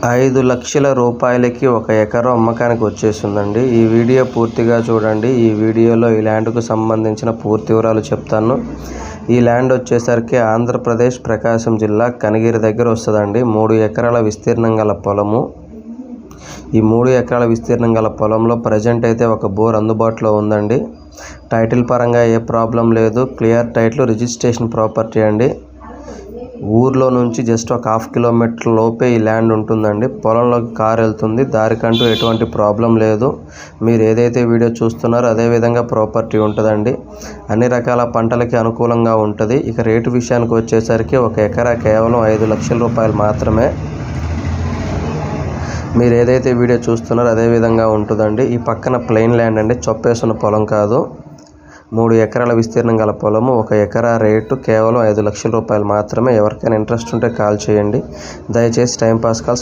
5 లక్షల రూపాయలకి ఒక ఎకరం అమ్మకానికి వచ్చేసిందండి. ఈ వీడియో పూర్తిగా చూడండి. ఈ వీడియోలో ఈ ల్యాండ్కు సంబంధించిన పూర్తి వివరాలు చెప్తాను. ఈ ల్యాండ్ వచ్చేసరికి ఆంధ్రప్రదేశ్ ప్రకాశం జిల్లా కనిగిరి దగ్గర వస్తుందండి. 3 ఎకరాల విస్తీర్ణం గల పొలము. ఈ 3 ఎకరాల విస్తీర్ణం గల పొలంలో ప్రజెంట్ అయితే ఒక బోర్ అందుబాటులో ఉందండి. టైటిల్ పరంగా ఏ ప్రాబ్లం లేదు. క్లియర్ టైటిల్, రిజిస్ట్రేషన్ ప్రాపర్టీ అండి. ఊర్లో నుంచి జస్ట్ ఒక 1/2 కిలోమీటర్ లోపే ఈ ల్యాండ్ ఉంటుందండి. పొలంలోకి కారు వెళ్తుంది. దారికంటూ ఎటువంటి ప్రాబ్లం లేదు. మీరు ఏదైతే వీడియో చూస్తున్నారో అదే విధంగా ప్రాపర్టీ ఉంటుందండి. అన్ని రకాల పంటలకి అనుకూలంగా ఉంటుంది. ఇక రేటు విషయానికి వచ్చేసరికి ఒక ఎకరా కేవలం 5 లక్షల రూపాయలు మాత్రమే. మీరు ఏదైతే వీడియో చూస్తున్నారో అదే విధంగా ఉంటుందండి. ఈ పక్కన ప్లెయిన్ ల్యాండ్ అండి, చొప్పేసున్న పొలం కాదు. 3 ఎకరాల విస్తీర్ణం గల పొలము. ఒక ఎకరా రేటు కేవలం 5 లక్షల రూపాయలు మాత్రమే. ఎవరికైనా ఇంట్రెస్ట్ ఉంటే కాల్ చేయండి. దయచేసి టైంపాస్ కాల్స్